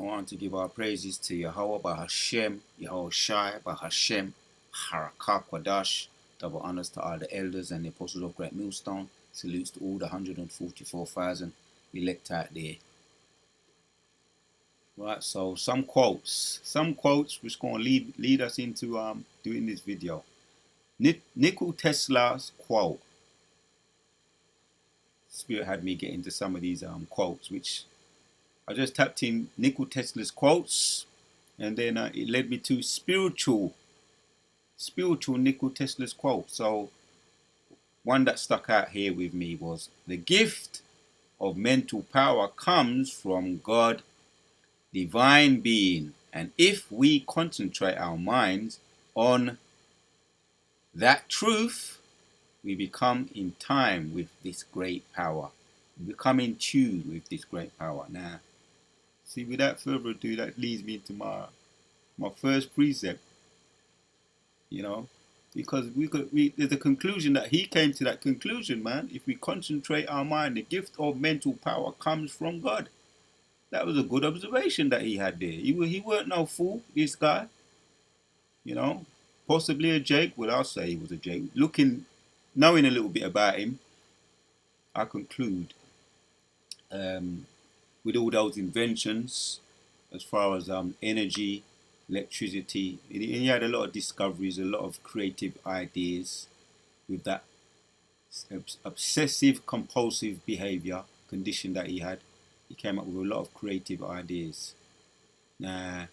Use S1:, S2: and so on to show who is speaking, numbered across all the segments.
S1: I want to give our praises to Yahweh Bahashem, Yahweh Shai Bahashem, Harakah Kwadash. Double honors to all the elders and the apostles of Great Millstone. Salutes to all the 144,000 elect out there. Right, so some quotes which going to lead us into doing this video. Nikola Tesla's quote. Spirit had me get into some of these quotes, which I just tapped in Nikola Tesla's quotes, and then it led me to spiritual Nikola Tesla's quote. So one that stuck out here with me was, the gift of mental power comes from God, divine being, and if we concentrate our minds on that truth, we become in time with this great power. We become in tune with this great power. Now, see, without further ado, that leads me to my first precept. You know, because there's a conclusion that he came to, that conclusion, man. If we concentrate our mind, the gift of mental power comes from God. That was a good observation that he had there. He weren't no fool, this guy. You know, possibly a Jake. Well, I'll say he was a Jake. Knowing a little bit about him, I conclude with all those inventions, as far as energy, electricity, he had a lot of discoveries, a lot of creative ideas with that obsessive compulsive behavior condition that he had. He came up with a lot of creative ideas. Now,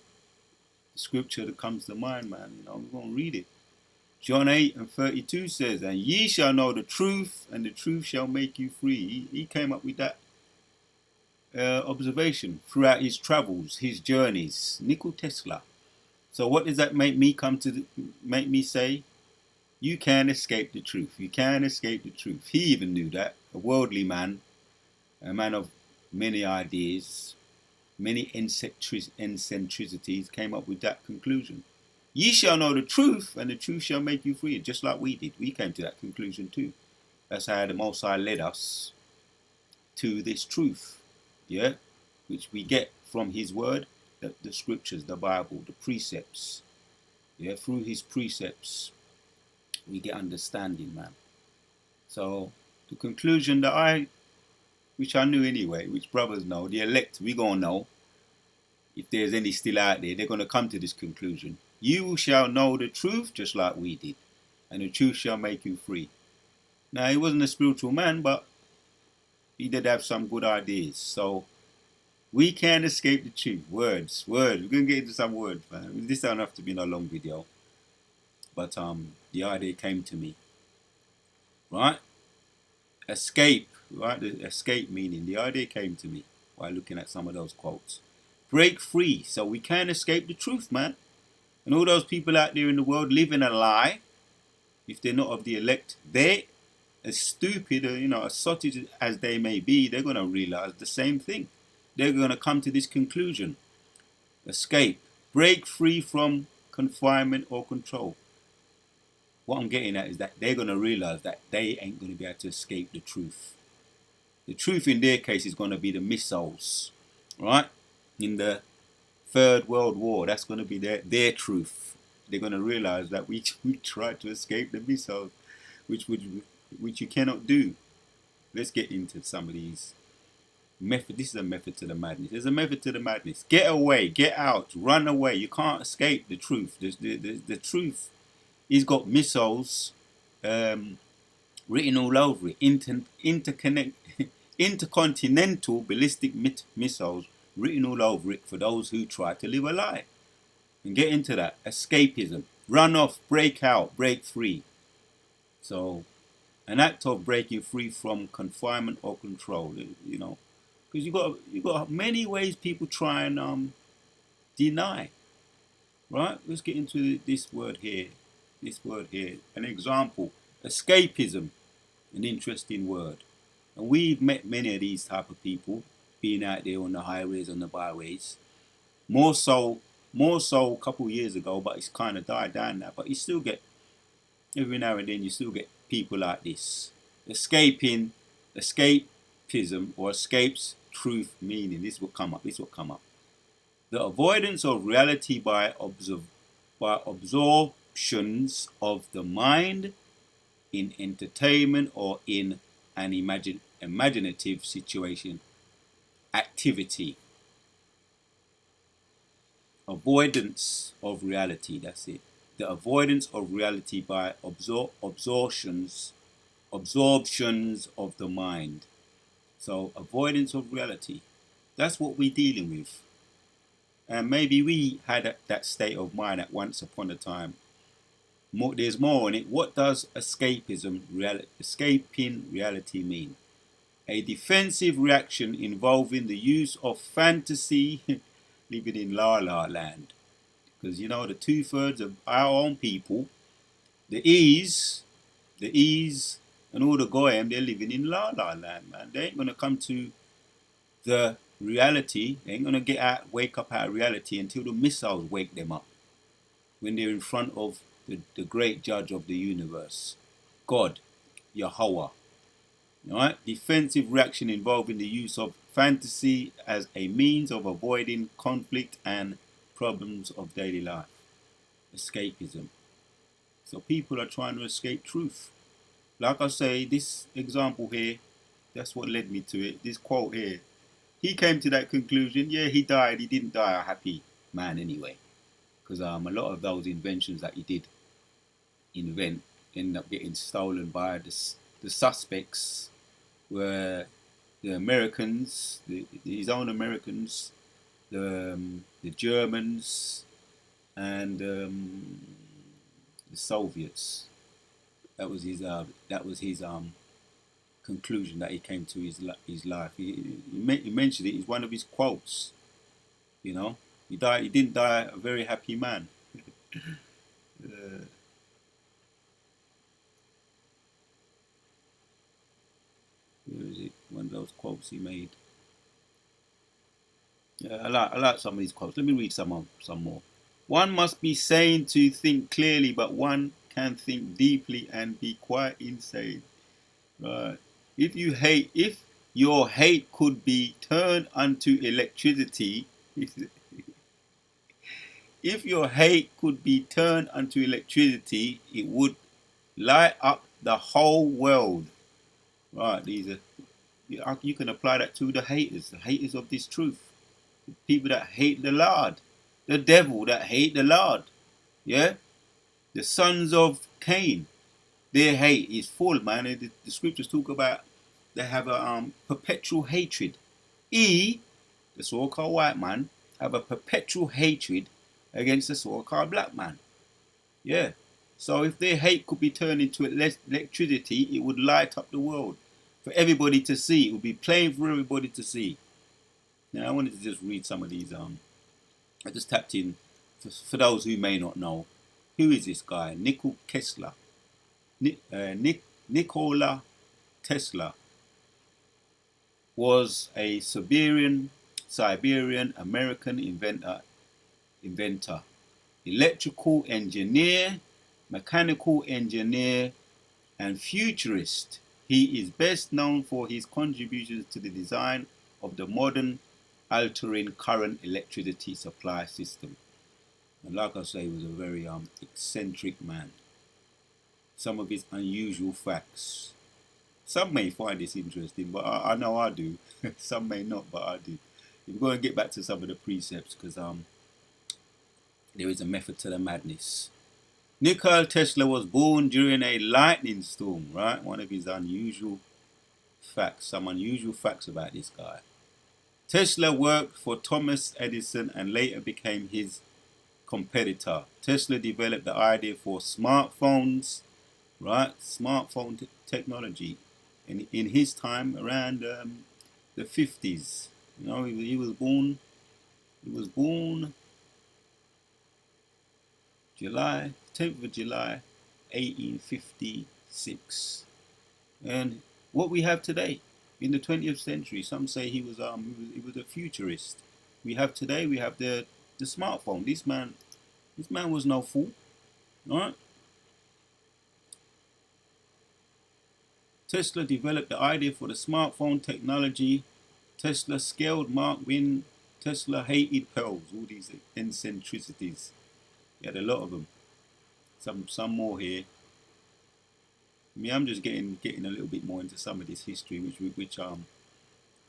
S1: the scripture that comes to mind, man, you know, I'm going to read it. John 8:32 says, and ye shall know the truth, and the truth shall make you free. He came up with that observation throughout his travels, his journeys. Nikola Tesla. So what does that make me say? You can't escape the truth. You can't escape the truth. He even knew that. A worldly man, a man of many ideas, many eccentricities, came up with that conclusion. Ye shall know the truth, and the truth shall make you free. Just like we did. We came to that conclusion too. That's how the Most High led us to this truth. Yeah? Which we get from his word, the scriptures, the Bible, the precepts. Yeah? Through his precepts, we get understanding, man. So the conclusion that which I knew anyway, which brothers know, the elect, we gonna know, if there's any still out there, they're gonna come to this conclusion. You shall know the truth just like we did, and the truth shall make you free. Now, he wasn't a spiritual man, but he did have some good ideas. So we can't escape the truth. Words. We're gonna get into some words, man. This don't have to be in a long video, but the idea came to me. Right? Escape, right? The escape meaning. The idea came to me while looking at some of those quotes. Break free. So we can't escape the truth, man. And all those people out there in the world living a lie, if they're not of the elect, they, as stupid, as sotted as they may be, they're going to realize the same thing. They're going to come to this conclusion. Escape. Break free from confinement or control. What I'm getting at is that they're going to realize that they ain't going to be able to escape the truth. The truth in their case is going to be the missiles, right? In the Third World War, that's going to be their truth. They're going to realize that we tried to escape the missiles, which you cannot do. Let's get into some of these method. This is a method to the madness. There's a method to the madness. Get away, get out, run away. You can't escape the truth. The truth. He's got missiles written all over it. Intercontinental ballistic missiles written all over it for those who try to live a lie. And get into that. Escapism. Run off, break out, break free. So, an act of breaking free from confinement or control, because you got many ways people try and deny. Right? Let's get into this word here. An example. Escapism. An interesting word. And we've met many of these type of people being out there on the highways and the byways. More so a couple of years ago, but it's kind of died down now. But you still get, every now and then, you still get people like this. Escapism or escapes truth meaning. This will come up. The avoidance of reality by absorptions of the mind in entertainment or in an imaginative situation, activity. Avoidance of reality, that's it. The avoidance of reality by absorptions of the mind. So avoidance of reality. That's what we're dealing with. And maybe we had that state of mind at once upon a time. There's more in it. What does escaping reality mean? A defensive reaction involving the use of fantasy, living in la la land. Because you know the 2/3 of our own people, the ease, and all the goyim, they're living in la la land, man. They ain't gonna come to the reality. They ain't gonna wake up out of reality until the missiles wake them up when they're in front of the great judge of the universe, God, Yahweh. Right? Defensive reaction involving the use of fantasy as a means of avoiding conflict and problems of daily life. Escapism. So people are trying to escape truth. Like I say, this example here, that's what led me to it. This quote here. He came to that conclusion. Yeah, he died. He didn't die a happy man anyway. Because a lot of those inventions that he did invent ended up getting stolen by the suspects were the Americans, his own Americans, the Germans, and the Soviets. That was his conclusion that he came to his life. He mentioned it. It's one of his quotes. You know, he died. He didn't die a very happy man. uh, where is it? One of those quotes he made. Yeah, I like some of these quotes. Let me read some more. One must be sane to think clearly, but one can think deeply and be quite insane. Right. If your hate could be turned unto electricity, if your hate could be turned unto electricity, it would light up the whole world. Right. You can apply that to the haters of this truth. People that hate the Lord, the devil that hate the Lord. Yeah, the sons of Cain, their hate is full, man. The scriptures talk about they have a perpetual hatred. The so-called white man, have a perpetual hatred against the so-called black man. Yeah. So if their hate could be turned into electricity, it would light up the world for everybody to see. It would be plain for everybody to see. Now I wanted to just read some of these. I just tapped in for those who may not know. Who is this guy? Nikola Tesla was a Siberian American inventor, electrical engineer, mechanical engineer, and futurist. He is best known for his contributions to the design of the modern altering current electricity supply system. And like I say, he was a very eccentric man. Some of his unusual facts. Some may find this interesting, but I know I do. Some may not, but I do. We're going to get back to some of the precepts because there is a method to the madness. Nikola Tesla was born during a lightning storm, right? One of his unusual facts, some unusual facts about this guy. Tesla worked for Thomas Edison and later became his competitor. Tesla developed the idea for smartphones, right? Smartphone technology in his time around the 50s. You know, he was born. He was born July 10th of July, 1856. And what we have today in the 20th century, some say he was a futurist. We have today, we have the smartphone. This man was no fool, all right? Tesla developed the idea for the smartphone technology. Tesla scaled Mark Win Tesla hated pearls, all these eccentricities. He had a lot of them. Some more here. I mean, I'm just getting a little bit more into some of this history, which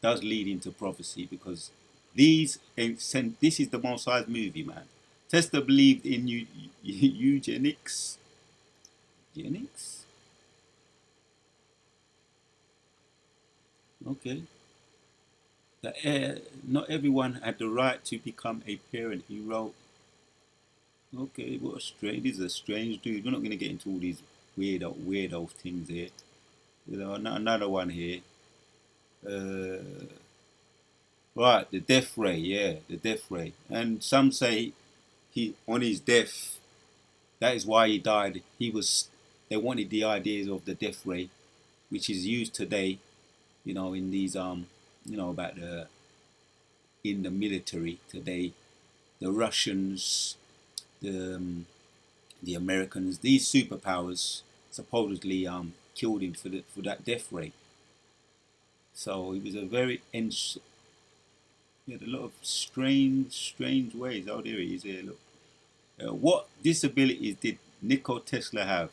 S1: does lead into prophecy, because this is the Most High's movie, man. Tesla believed in eugenics. Eugenics? Okay. That not everyone had the right to become a parent, he wrote. Okay, what a strange. This is a strange dude. We're not going to get into all these weirdo things here. You know, another one here. Uh, right, the death ray. Yeah, the death ray. And some say he on his death. That is why he died. He was. They wanted the ideas of the death ray, which is used today. You know, in these about the in the military today, the Russians, the Americans, these superpowers supposedly killed him for that death ray. So he was a very he had a lot of strange ways. Oh, there he is here. Look, what disabilities did Nikola Tesla have?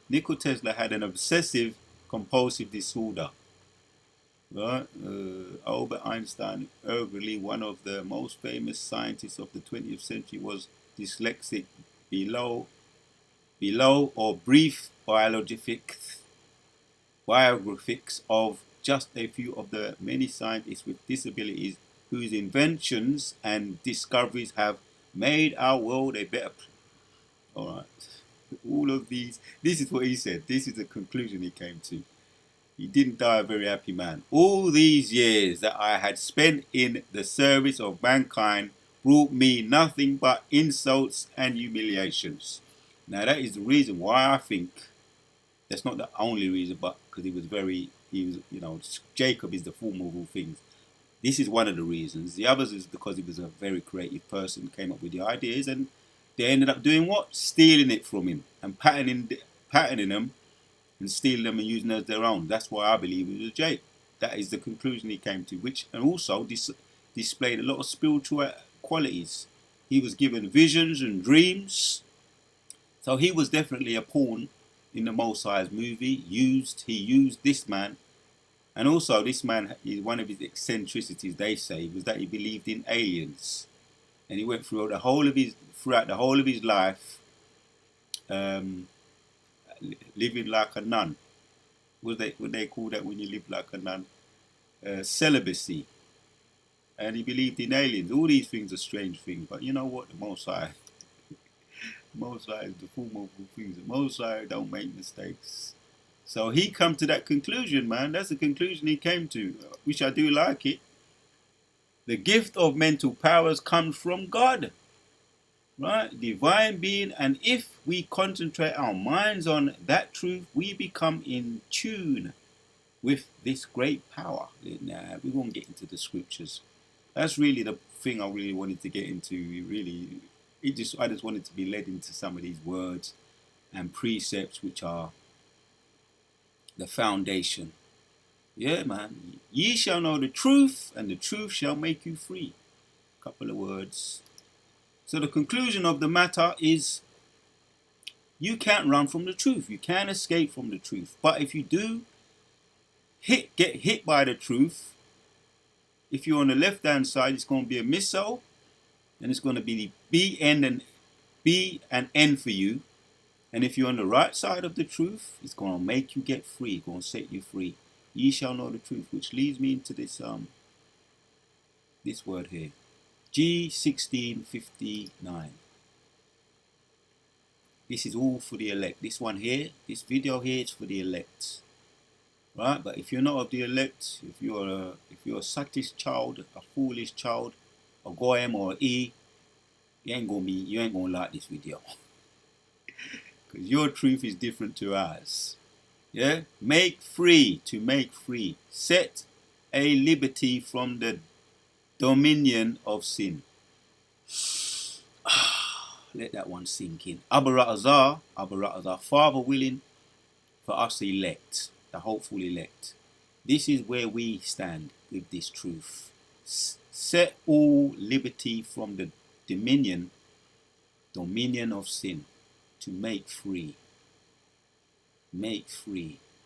S1: Nikola Tesla had an obsessive compulsive disorder. Right? Albert Einstein, arguably one of the most famous scientists of the 20th century, was dyslexic. Below or brief biographies of just a few of the many scientists with disabilities whose inventions and discoveries have made our world a better place. All right. All of these, this is what he said. This is the conclusion he came to. He didn't die a very happy man. All these years that I had spent in the service of mankind brought me nothing but insults and humiliations. Now that is the reason why I think, that's not the only reason, but because he was, Jacob is the form of all things. This is one of the reasons. The others is because he was a very creative person, came up with the ideas, and they ended up doing what? Stealing it from him and patterning them and stealing them and using them as their own. That's why I believe it was Jake. That is the conclusion he came to, which and also displayed a lot of spiritual qualities. He was given visions and dreams, so he was definitely a pawn in the Most High's movie. He used this man, and also this man, one of his eccentricities, they say, was that he believed in aliens, and he went throughout the whole of his life, um, living like a nun. What they call that when you live like a nun? Celibacy. And he believed in aliens. All these things are strange things, but you know what? The Most High is the form of all things. The Most High don't make mistakes. So he come to that conclusion, man. That's the conclusion he came to, which I do like it. The gift of mental powers comes from God, right? Divine being, and if we concentrate our minds on that truth, we become in tune with this great power. Now, we won't get into the scriptures. That's really the thing I really wanted to get into. I just wanted to be led into some of these words and precepts, which are the foundation. Yeah, man. Ye shall know the truth, and the truth shall make you free. Couple of words. So the conclusion of the matter is, you can't run from the truth. You can't escape from the truth. But if you do get hit by the truth, if you're on the left hand side, it's going to be a missile, and it's going to be the B and N for you. And if you're on the right side of the truth, it's going to make you get free. It's going to set you free. Ye shall know the truth, which leads me into this word here, G1659. This is all for the elect. This one here, this video here, is for the elect, right? But if you're not of the elect, if you're a suckish child, a foolish child, a goyim or an e, you ain't gonna like this video, because your truth is different to ours. Yeah, make free, set a liberty from the dominion of sin. Let that one sink in. Abaratazar, Father willing, for us elect, the hopeful elect. This is where we stand with this truth. Set all liberty from the dominion of sin, to make free,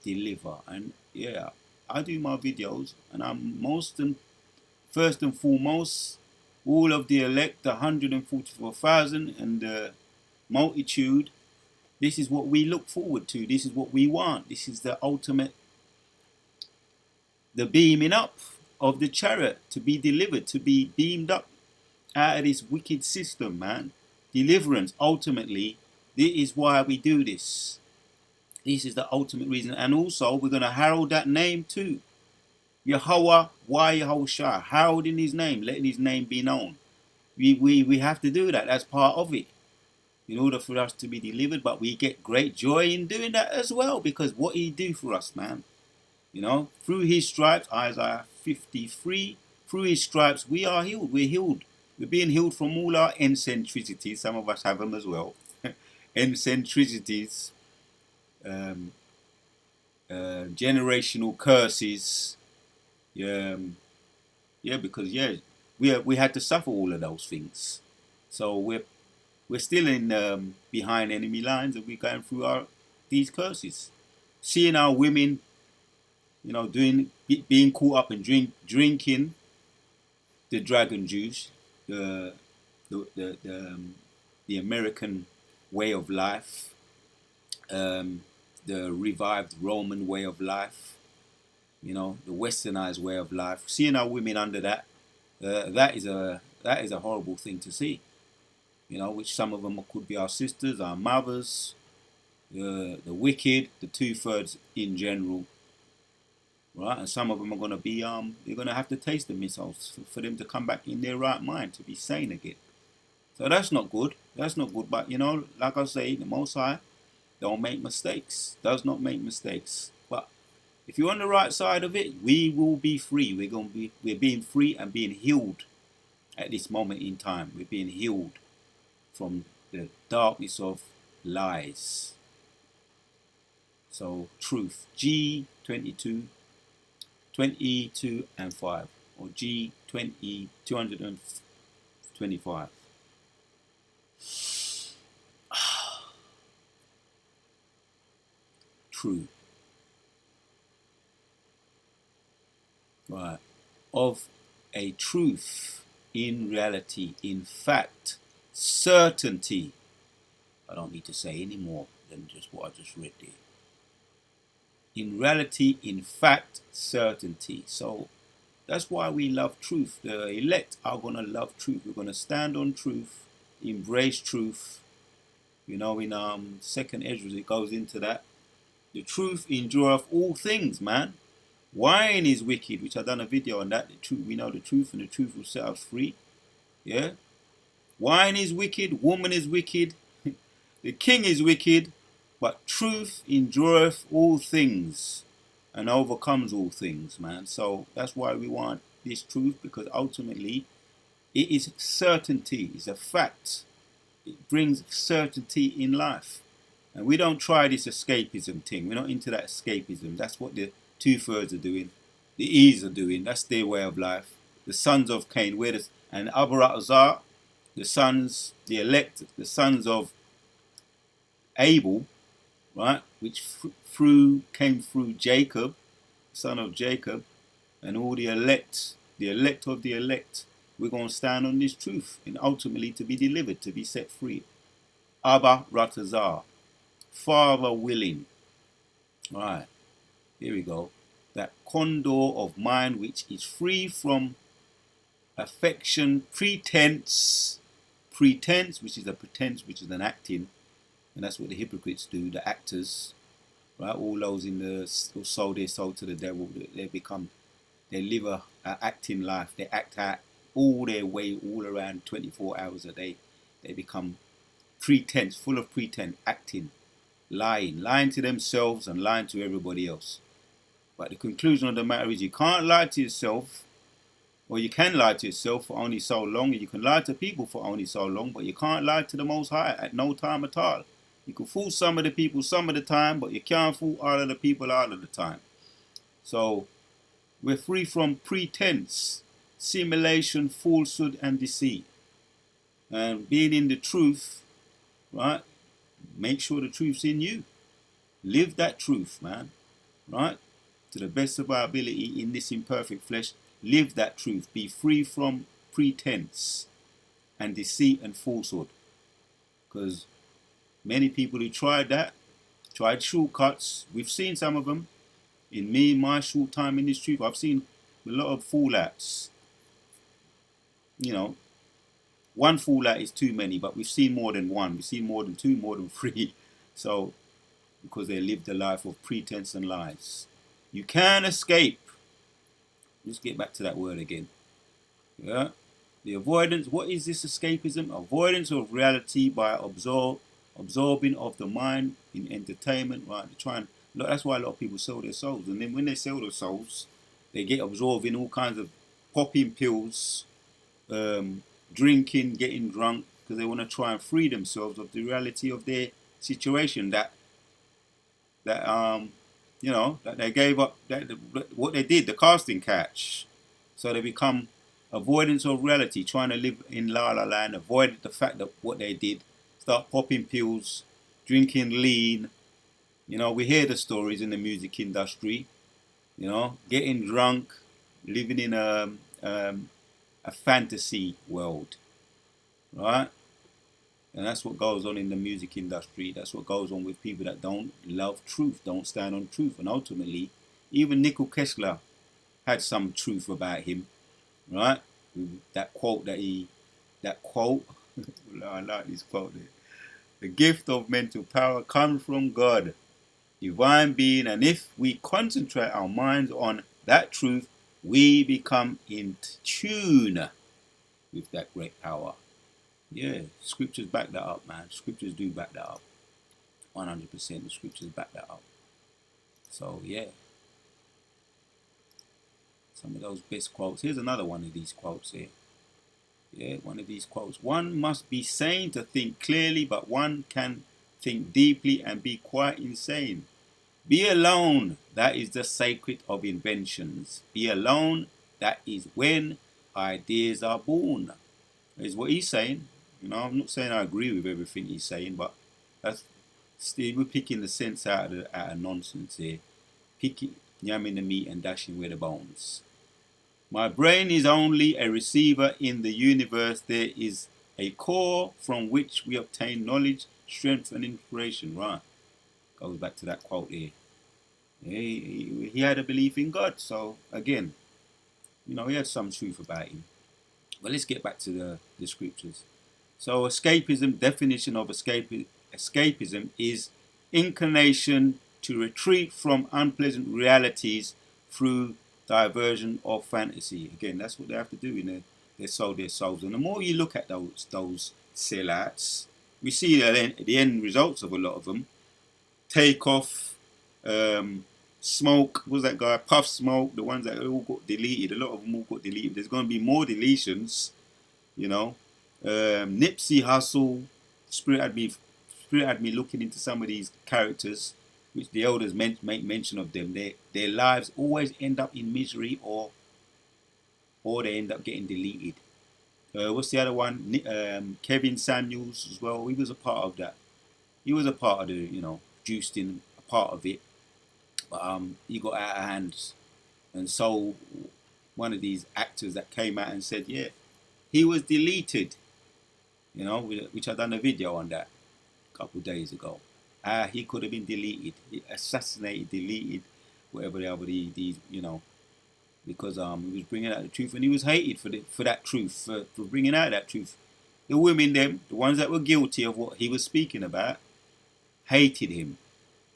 S1: deliver. And yeah, I do my videos, and I'm first and foremost, all of the elect, the 144,000 and the multitude. This is what we look forward to. This is what we want. This is the ultimate, the beaming up of the chariot, to be delivered, to be beamed up out of this wicked system, man. Deliverance, ultimately, this is why we do this. This is the ultimate reason. And also, we're going to herald that name too. Yahweh, why Yahushua? Heralding his name, letting his name be known. We have to do that. That's part of it, in order for us to be delivered. But we get great joy in doing that as well, because what he do for us, man. You know, through his stripes, Isaiah 53, through his stripes we are healed. We're healed. We're being healed from all our eccentricities. Some of us have them as well. Eccentricities, generational curses. Because we had to suffer all of those things. So we're still in behind enemy lines, and we're going through these curses. Seeing our women, you know, being caught up in drinking the dragon juice, the American way of life, the revived Roman way of life, you know, the westernized way of life. Seeing our women under that, that is a horrible thing to see. You know, which some of them could be our sisters, our mothers, the wicked, the 2/3 in general. Right, and some of them are going to be you're going to have to taste the missiles for them to come back in their right mind, to be sane again. So that's not good. That's not good. But you know, like I say, the Most High don't make mistakes. Does not make mistakes. But if you're on the right side of it, we will be free. We're being free and being healed at this moment in time. We're being healed from the darkness of lies. So truth, G22. 22 and 5, or G20 225. True. Right. Of a truth, in reality, in fact, certainty. I don't need to say any more than just what I just read there. In reality, in fact, certainty. So that's why we love truth. The elect are going to love truth. We're going to stand on truth, embrace truth. You know, in 2nd Ezra, it goes into that. The truth endureth all things, man. Wine is wicked, which I've done a video on that. The truth, we know the truth, and the truth will set us free. Yeah? Wine is wicked, woman is wicked, the king is wicked, but truth endureth all things and overcomes all things, man. So that's why we want this truth, because ultimately it is certainty, it's a fact. It brings certainty in life. And we don't try this escapism thing. We're not into that escapism. That's what the 2/3 are doing. The E's are doing. That's their way of life. The sons of Cain, and Abarazar, the sons, the elect, the sons of Abel, right, which came through Jacob, son of Jacob, and all the elect of the elect. We're going to stand on this truth, and ultimately to be delivered, to be set free. Abba Ratazar, Father willing. All right, here we go. That condor of mind which is free from affection, pretense, which is a pretense, which is an acting, and that's what the hypocrites do, the actors, right? All those who sold their soul to the devil, they live a acting life. They act out all their way, all around 24 hours a day. They become pretense, full of pretense, acting, lying to themselves and lying to everybody else. But the conclusion of the matter is, you can't lie to yourself, or you can lie to yourself for only so long, and you can lie to people for only so long, but you can't lie to the Most High at no time at all. You can fool some of the people some of the time, but you can't fool all of the people all of the time. So we're free from pretense. simulation, falsehood, and deceit. And being in the truth, right? Make sure the truth's in you. Live that truth, man, right? To the best of our ability in this imperfect flesh, live that truth. Be free from pretense and deceit and falsehood. Because many people who tried that, tried shortcuts, we've seen some of them. In me, my short time in this truth, I've seen a lot of fallouts. You know, one fallout is too many, but we've seen more than one. We've seen more than two, more than three. So, because they lived a life of pretense and lies. You can escape. Let's get back to that word again. Yeah. The avoidance, what is this escapism? Avoidance of reality by absorbing of the mind in entertainment, right? That's why a lot of people sell their souls. And then when they sell their souls, they get absorbed in all kinds of popping pills, drinking, getting drunk, because they want to try and free themselves of the reality of their situation that that they gave up, what they did, the casting catch. So they become avoidance of reality, trying to live in la la land, avoid the fact that what they did, start popping pills, drinking lean. We hear the stories in the music industry, getting drunk, living in a fantasy world, right? And that's what goes on in the music industry. That's what goes on with people that don't love truth, don't stand on truth. And ultimately, even Nicole Kessler had some truth about him, right? That quote, I like this quote there. The gift of mental power comes from God, divine being, and if we concentrate our minds on that truth, we become in tune with that great power. Yeah, scriptures back that up, man. Scriptures do back that up. 100% the scriptures back that up. So, yeah. Some of those best quotes. Here's another one of these quotes here. Yeah, one of these quotes. One must be sane to think clearly, but one can think deeply and be quite insane. Be alone. That is the secret of inventions. Be alone. That is when ideas are born. Is what he's saying. I'm not saying I agree with everything he's saying, but that's still we're picking the sense out of nonsense here. Picking, yamming the meat and dashing with the bones. My brain is only a receiver in the universe. There is a core from which we obtain knowledge, strength, and inspiration. Right. Goes back to that quote here. He had a belief in God. So, again, he had some truth about him. But let's get back to the scriptures. So escapism, definition of escapism is inclination to retreat from unpleasant realities through diversion or fantasy. Again, that's what they have to do. They sold their souls. And the more you look at those sellouts, we see the end results of a lot of them. Takeoff, Smoke, what's that guy? Puff Smoke, the ones that all got deleted. A lot of them all got deleted. There's going to be more deletions, Nipsey Hussle, Spirit had me looking into some of these characters, which the elders make mention of them. Their lives always end up in misery, or they end up getting deleted. What's the other one? Kevin Samuels as well. He was a part of that. He was a part of the, juiced in, a part of it. But he got out of hand, and so one of these actors that came out and said, yeah, he was deleted. Which I done a video on that a couple of days ago. He could have been deleted, assassinated, deleted, whatever these, because he was bringing out the truth, and he was hated for that truth, for bringing out that truth. The women, the ones that were guilty of what he was speaking about, hated him.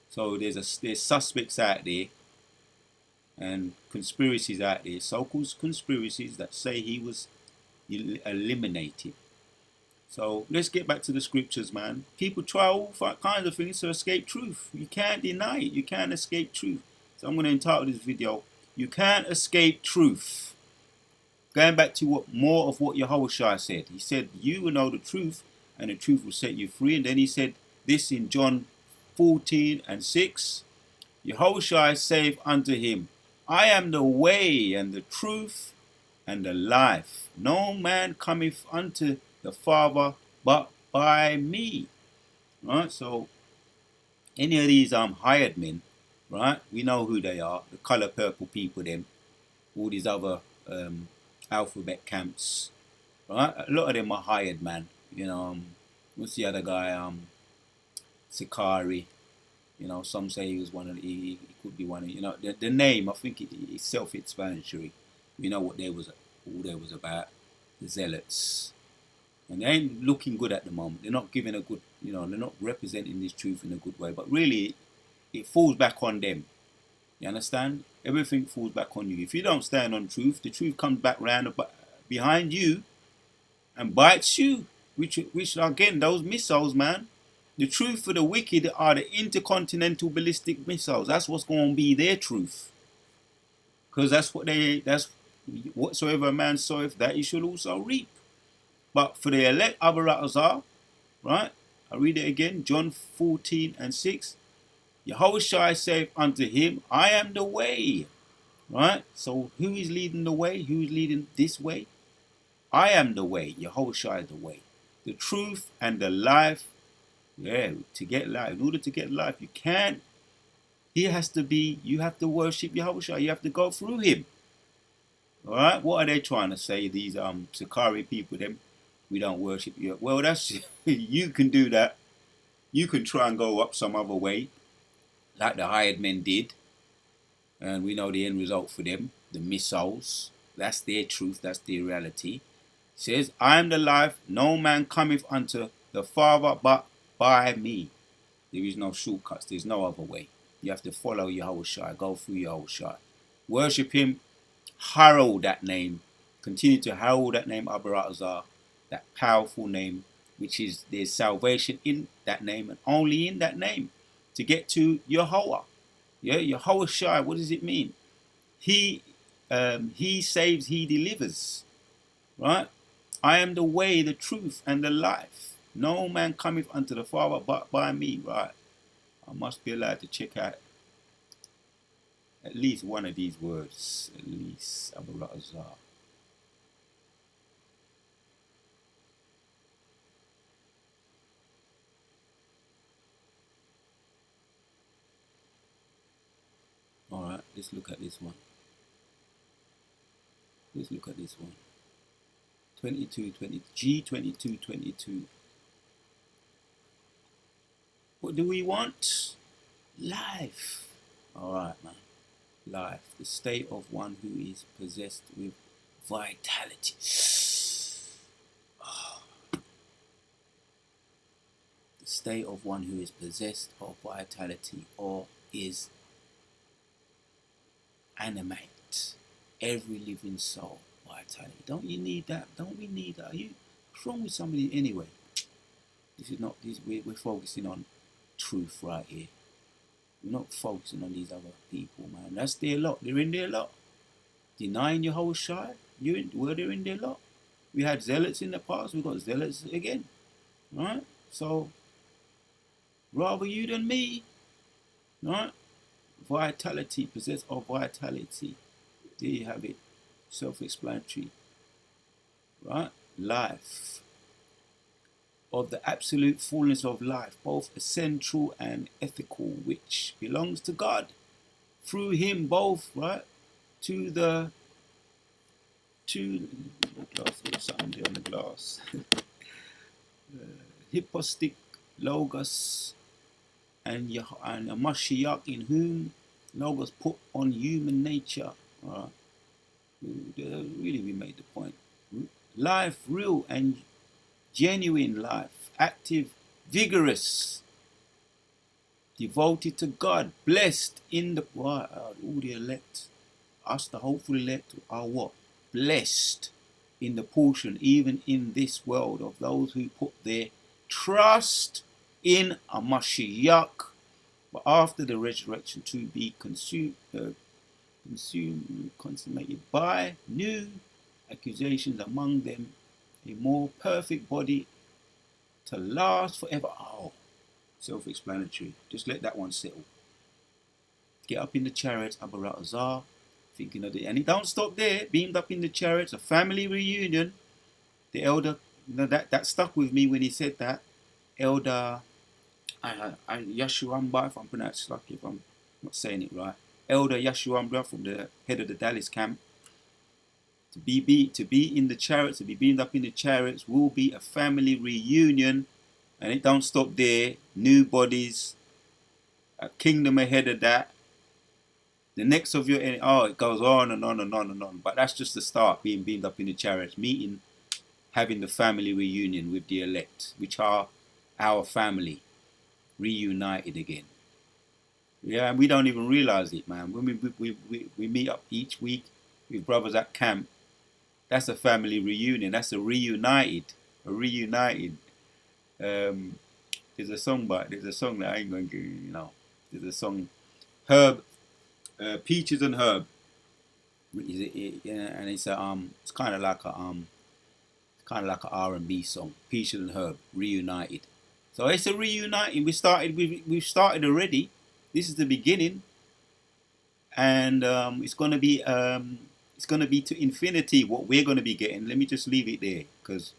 S1: So there's suspects out there, and conspiracies out there, so-called conspiracies that say he was eliminated. So let's get back to the scriptures, man. People try all kinds of things to escape truth. You can't deny it. You can't escape truth. So I'm going to entitle this video, You Can't Escape Truth. Going back to more of what Yahushua said. He said, you will know the truth, and the truth will set you free. And then he said this in John 14:6. Yahushua saith unto him, I am the way and the truth and the life. No man cometh unto the Father but by me. Right? So any of these hired men, right? We know who they are. The color purple people, them, all these other alphabet camps, right? A lot of them are hired, man. You know, what's the other guy? Sakari. You know, some say he was one of he could be one of, you know, the name, I think it's self-explanatory. We know what all they was about, the zealots. And they ain't looking good at the moment. They're not giving a good, you know, they're not representing this truth in a good way. But really, it falls back on them. You understand? Everything falls back on you. If you don't stand on truth, the truth comes back round behind you and bites you. Which again, those missiles, man. The truth for the wicked are the intercontinental ballistic missiles. That's what's going to be their truth. Because that's whatsoever a man soweth, that he shall also reap. But for the elect, Abaratazar, right? I read it again, John 14:6. Yahushua saith unto him, I am the way. Right? So who is leading the way? Who is leading this way? I am the way. Yahushua is the way. The truth and the life. Yeah, to get life. In order to get life, you can't. You have to worship Yahushua. You have to go through him. Alright? What are they trying to say? These Sakari people, them, we don't worship you. Well, that's you can do that. You can try and go up some other way, like the hired men did. And we know the end result for them, the missiles. That's their truth, that's their reality. It says, I am the life, no man cometh unto the Father but by me. There is no shortcuts, there's no other way. You have to follow Yahushua, go through Yahushua. Worship him, herald that name, continue to herald that name, Abaratazar, that powerful name, which is there's salvation in that name and only in that name to get to Yahweh. Yeah, Yahushua, what does it mean? He saves, he delivers. Right? I am the way, the truth, and the life. No man cometh unto the Father but by me. Right? I must be allowed to check out at least one of these words. At least Abaratazar. Alright, let's look at this one. Let's look at this one. G2222. What do we want? Life. Alright, man. Life. The state of one who is possessed with vitality. The state of one who is possessed of vitality or is animate. Every living soul, vitality. Don't you need that? Don't we need that? What's wrong with somebody anyway? This is not this. We're focusing on truth right here. We're not focusing on these other people, man. That's their lot. They're in their lot. Denying your whole shine. Were they in their lot? We had zealots in the past. We got zealots again, right? So rather you than me, right? Vitality, possess of vitality. There you have it. Self-explanatory, right? Life. Of the absolute fullness of life, both essential and ethical, which belongs to God. Through him both, right? To the glass, something there on the glass. Hypostic logos and a Mashiach, in whom logos put on human nature. Right? Really, we made the point. Life, real and genuine life, active, vigorous, devoted to God, blessed in the all the elect, us the hopeful elect are what? Blessed in the portion, even in this world, of those who put their trust in a Mashiach, but after the resurrection to be consummated by new accusations, among them a more perfect body to last forever. Oh, self-explanatory. Just let that one settle. Get up in the chariots, Abaratazar, Thinking of it. And he don't stop there. Beamed up in the chariots, a family reunion. The elder, that stuck with me when he said that. Elder Yashuamba, if I'm pronouncing lucky, if I'm not saying it right. Elder Yashuamba from the head of the Dallas camp. To be in the chariots, to be beamed up in the chariots will be a family reunion. And it don't stop there. New bodies, a kingdom ahead of that. The next of your, it goes on and on and on and on. But that's just the start, being beamed up in the chariots, meeting, having the family reunion with the elect, which are our family, reunited again. Yeah, and we don't even realize it, man. When we meet up each week with brothers at camp, that's a family reunion. That's a reunited. There's a song that I ain't going to, there's a song, Herb, Peaches and Herb. And it's it's kind of like a R&B song. Peaches and Herb, reunited. So it's a reuniting. We've started already. This is the beginning, and it's gonna be to infinity what we're gonna be getting. Let me just leave it there because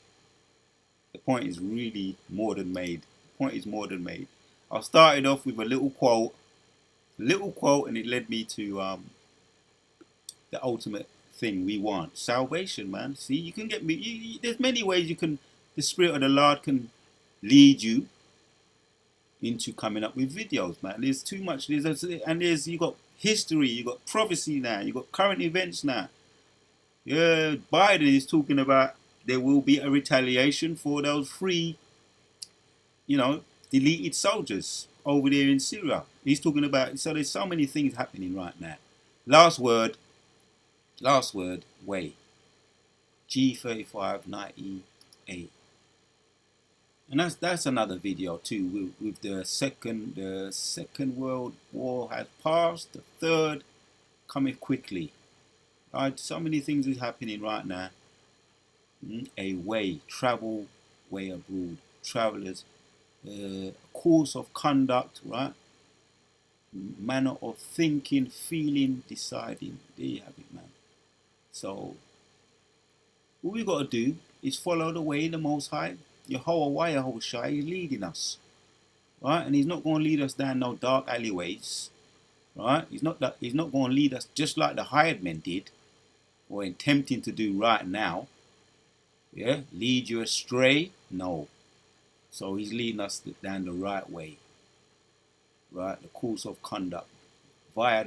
S1: the point is really more than made. The point is more than made. I started off with a little quote, and it led me to the ultimate thing we want: salvation, man. See, you can get me. There's many ways you can. The Spirit of the Lord can lead you into coming up with videos, man. There's too much. You got history, you got prophecy now, you got current events now. Yeah, Biden is talking about there will be a retaliation for those free, deleted soldiers over there in Syria. He's talking about, so there's so many things happening right now. Last word, way. G3598. And that's another video too. With the second World War has passed, the third coming quickly. Right, so many things is happening right now. Travel way abroad, travelers, course of conduct, right? Manner of thinking, feeling, deciding. There you have it, man. So what we got to do is follow the way of the Most High. Yahweh Yahushua is leading us, right? And he's not going to lead us down no dark alleyways, right? He's not going to lead us just like the hired men did, or attempting to do right now. Yeah, lead you astray? No. So he's leading us down the right way, right? The course of conduct, via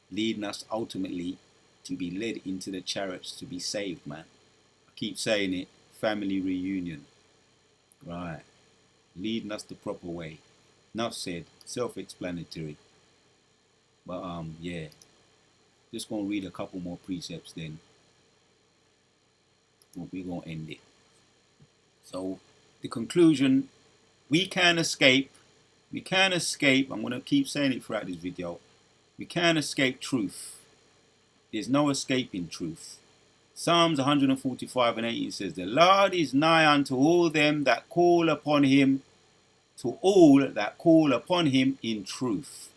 S1: leading us ultimately to be led into the chariots to be saved, man. Keep saying it, family reunion, right? Leading us the proper way. Enough said, self-explanatory. But yeah, just gonna read a couple more precepts, then we're gonna end it. So the conclusion: we can escape. I'm gonna keep saying it throughout this video. We can escape truth. There's no escaping truth. Psalms 145 and 18 says, the Lord is nigh unto all them that call upon him, to all that call upon him in truth.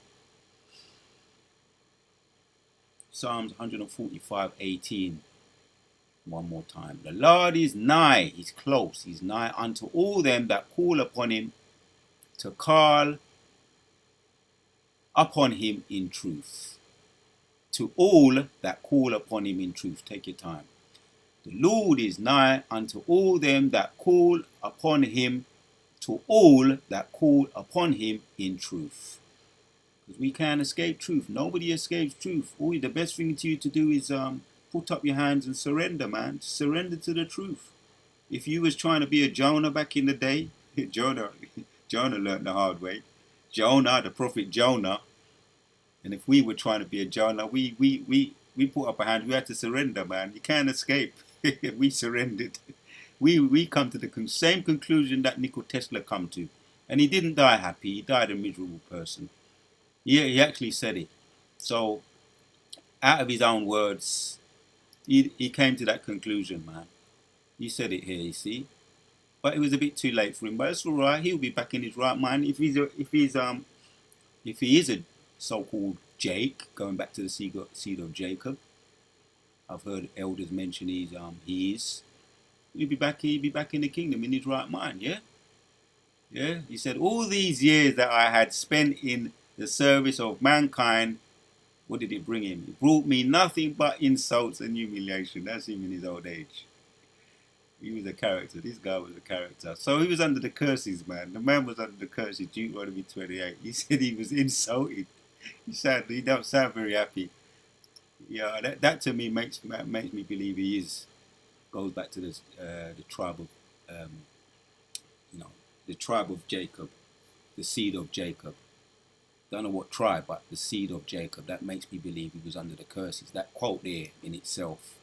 S1: Psalms 145:18. One more time. The Lord is nigh, he's close, he's nigh unto all them that call upon him, to call upon him in truth. To all that call upon him in truth. Take your time. The Lord is nigh unto all them that call upon him, to all that call upon him in truth. Because we can't escape truth. Nobody escapes truth. The best thing to you to do is put up your hands and surrender, man. Surrender to the truth. If you was trying to be a Jonah back in the day, Jonah learned the hard way. Jonah, the prophet Jonah. And if we were trying to be a Jonah, we put up our hand. We had to surrender, man. You can't escape. We surrendered. We come to the same conclusion that Nikola Tesla come to. And he didn't die happy. He died a miserable person. He actually said it. So, out of his own words, he came to that conclusion, man. He said it here, you see. But it was a bit too late for him. But it's all right. He'll be back in his right mind. If he is a so-called Jake, going back to the seed of Jacob. I've heard elders mention he is. He'll be back in the kingdom in his right mind, yeah? Yeah. He said, all these years that I had spent in the service of mankind, what did it bring him? It brought me nothing but insults and humiliation. That's him in his old age. He was a character. This guy was a character. So he was under the curses, man. The man was under the curses. Deuteronomy 28. He said he was insulted. He don't sound very happy. Yeah, that to me makes me believe he is. Goes back to the tribe of, you know, the tribe of Jacob, the seed of Jacob. Don't know what tribe, but the seed of Jacob. That makes me believe he was under the curses. That quote there in itself.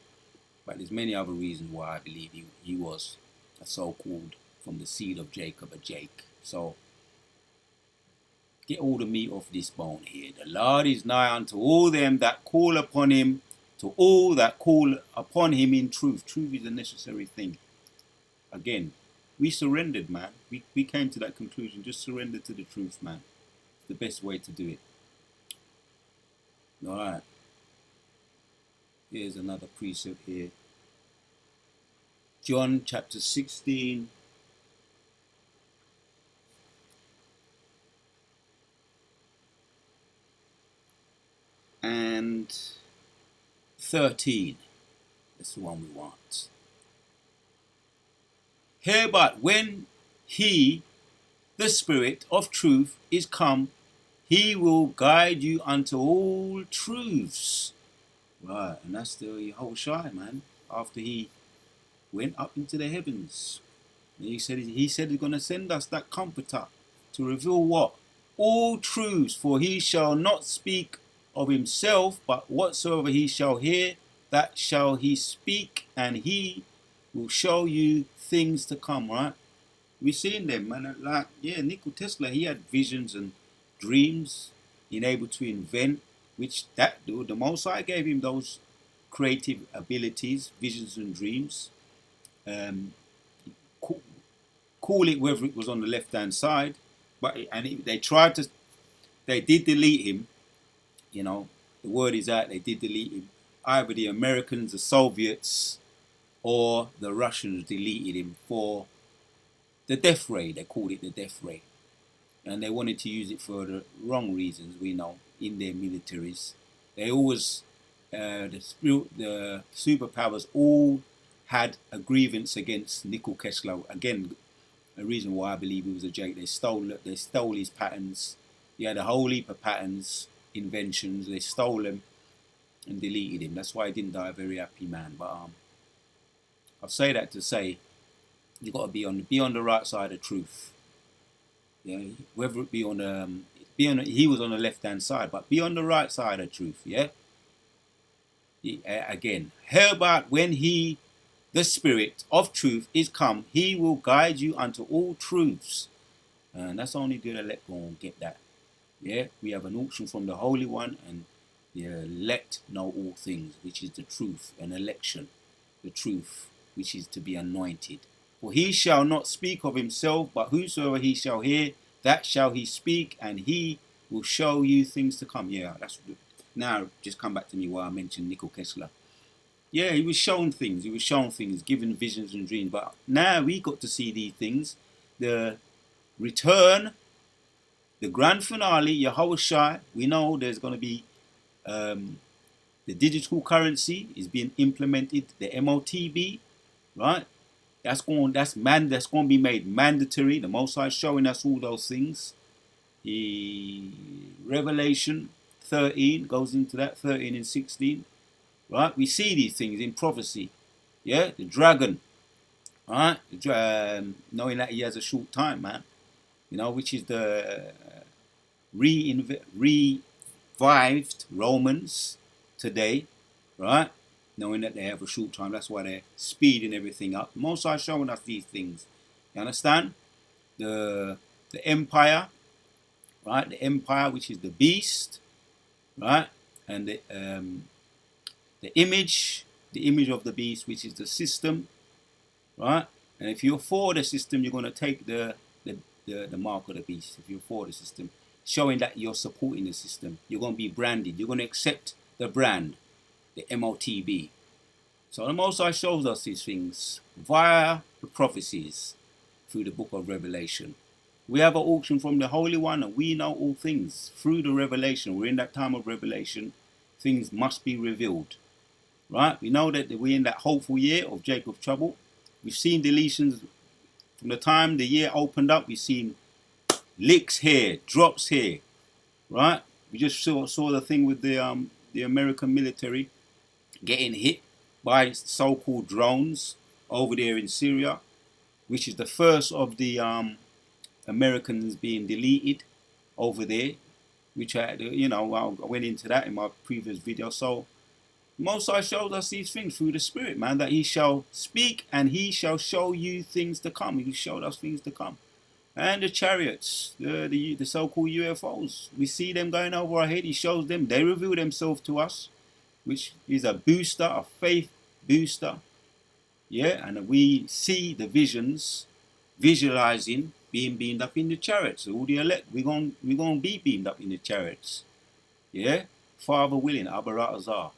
S1: But there's many other reasons why I believe he was a so-called from the seed of Jacob, a Jake. So get all the meat off this bone here. The Lord is nigh unto all them that call upon him, to all that call upon him in truth. Truth is a necessary thing. Again, we surrendered, man. We came to that conclusion. Just surrender to the truth, man. It's the best way to do it. All right. Here's another precept here. John chapter 16. And 13. That's the one we want. Here but when he, the Spirit of truth, is come, he will guide you unto all truths. Right, and that's the whole shy, man. After he went up into the heavens, and he said he's going to send us that comforter to reveal what? All truths, for he shall not speak of himself, but whatsoever he shall hear, that shall he speak, and he will show you things to come, right? We've seen them, man. Like, yeah, Nikola Tesla, he had visions and dreams, being able to invent, which the Most High gave him those creative abilities, visions and dreams. Call it whether it was on the left-hand side, they did delete him. You know, the word is out. They did delete him. Either the Americans, the Soviets, or the Russians deleted him for the death ray. They called it the death ray, and they wanted to use it for the wrong reasons. We know in their militaries, they always the superpowers all had a grievance against Nikola Tesla. Again, a reason why I believe he was a Jake. They stole his patents. He had a whole heap of patents, inventions. They stole them and deleted him. That's why he didn't die a very happy man. But I'll say that to say you got to be on the right side of truth. Yeah, whether it be on he was on the left hand side, but be on the right side of truth. Yeah. Again, hereby when he, the Spirit of truth, is come, he will guide you unto all truths. And that's only the elect going to get that. Yeah, we have an auction from the Holy One, and the elect know all things, which is the truth, an election, the truth, which is to be anointed. For he shall not speak of himself, but whosoever he shall hear, that shall he speak, and he will show you things to come. Yeah, that's now just come back to me why I mentioned Nikola Tesla. Yeah, he was shown things. He was shown things, given visions and dreams. But now we got to see these things. The return, the grand finale, Yahushua. We know there's going to be the digital currency is being implemented. The MOTB, right? That's going to be made mandatory. The Most High showing us all those things. The Revelation 13 goes into that, 13 and 16. Right? We see these things in prophecy. Yeah? The dragon. Right? Knowing that he has a short time, man. You know, which is the revived Romans today. Right? Knowing that they have a short time. That's why they're speeding everything up. Most are showing us these things. You understand? The empire. Right? The empire, which is the beast. Right? And the image of the beast, which is the system, right? And if you're for the system, you're going to take the mark of the beast. If you're for the system, showing that you're supporting the system. You're going to be branded. You're going to accept the brand, the MOTB. So the Most High shows us these things via the prophecies through the book of Revelation. We have an auction from the Holy One, and we know all things through the revelation. We're in that time of revelation. Things must be revealed. Right? We know that we're in that hopeful year of Jacob's trouble. We've seen deletions from the time the year opened up. We've seen licks here, drops here. Right? We just saw the thing with the American military getting hit by so-called drones over there in Syria, which is the first of the Americans being deleted over there, which I went into that in my previous video. So Most High shows us these things through the Spirit, man, that He shall speak and He shall show you things to come. He showed us things to come. And the chariots, the so-called UFOs, we see them going over our head. He shows them. They reveal themselves to us, which is a booster, a faith booster. Yeah, and we see the visions, visualizing being beamed up in the chariots. All the elect, we're going to be beamed up in the chariots. Yeah, Father willing, Abaratazar.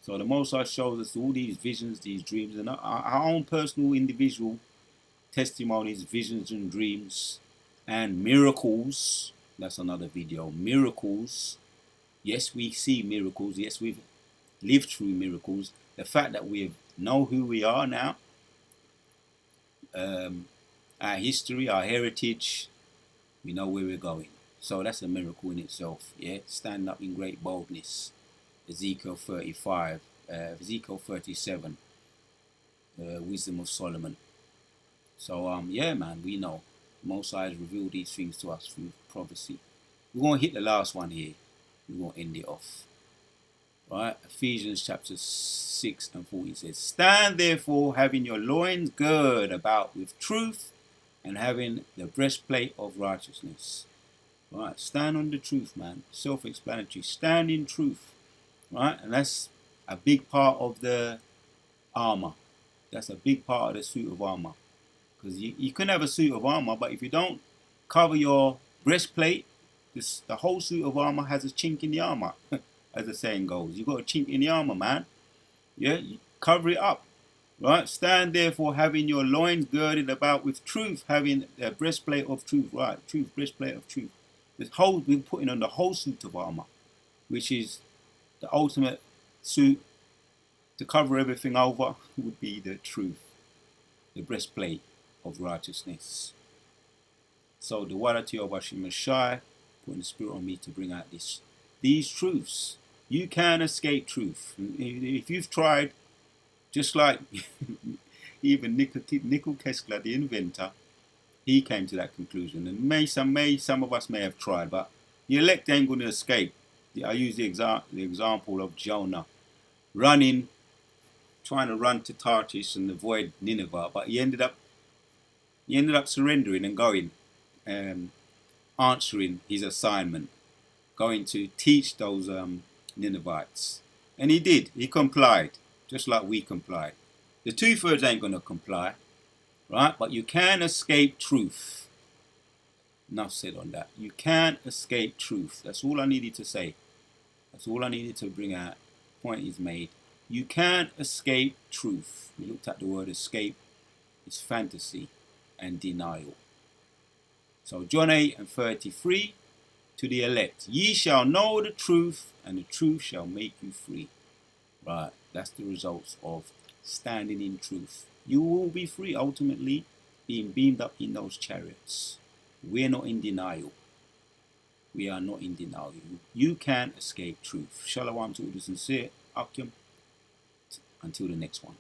S1: So the Most High shows us all these visions, these dreams, and our own personal individual testimonies, visions and dreams, and miracles. That's another video. Miracles. Yes, we see miracles. Yes, we've lived through miracles. The fact that we know who we are now, our history, our heritage, we know where we're going. So that's a miracle in itself. Yeah, stand up in great boldness. Ezekiel 35, Ezekiel 37, Wisdom of Solomon. So yeah, man, we know Most High has revealed these things to us through prophecy. We're going to hit the last one here. We're going to end it off. Right? Ephesians chapter 6 and 14 says, stand therefore, having your loins girded about with truth, and having the breastplate of righteousness. Right? Stand on the truth, man. Self-explanatory. Stand in truth. Right? And that's a big part of the armor. That's a big part of the suit of armor. Because you can have a suit of armor, but if you don't cover your breastplate, the whole suit of armor has a chink in the armor. As the saying goes, you got a chink in the armor, man. Yeah, you cover it up. Right? Stand therefore, having your loins girded about with truth, having a breastplate of truth. Right? Truth, breastplate of truth. This whole, we're putting on the whole suit of armor, which is the ultimate suit to cover everything over, would be the truth, the breastplate of righteousness. So the Wadati of Hashim Shai, putting the Spirit on me to bring out these truths. You can escape truth. If you've tried, just like even Nikola Tesla, the inventor, he came to that conclusion. And some of us may have tried, but the elect ain't going to escape. I use the example of Jonah trying to run to Tarshish and avoid Nineveh, but he ended up surrendering and going, answering his assignment, going to teach those Ninevites. And he did. He complied, just like we complied. The 2/3 ain't going to comply, right? But you can escape truth. Enough said on that. You can escape truth. That's all I needed to say. That's all I needed to bring out. Point is made. You can escape truth. We looked at the word escape. It's fantasy and denial. So John 8 and 33, to the elect, ye shall know the truth, and the truth shall make you free. Right, that's the results of standing in truth. You will be free, ultimately, being beamed up in those chariots. We're not in denial. We are not in denial. You can escape truth. Shalom to the sincere. Akim. Until the next one.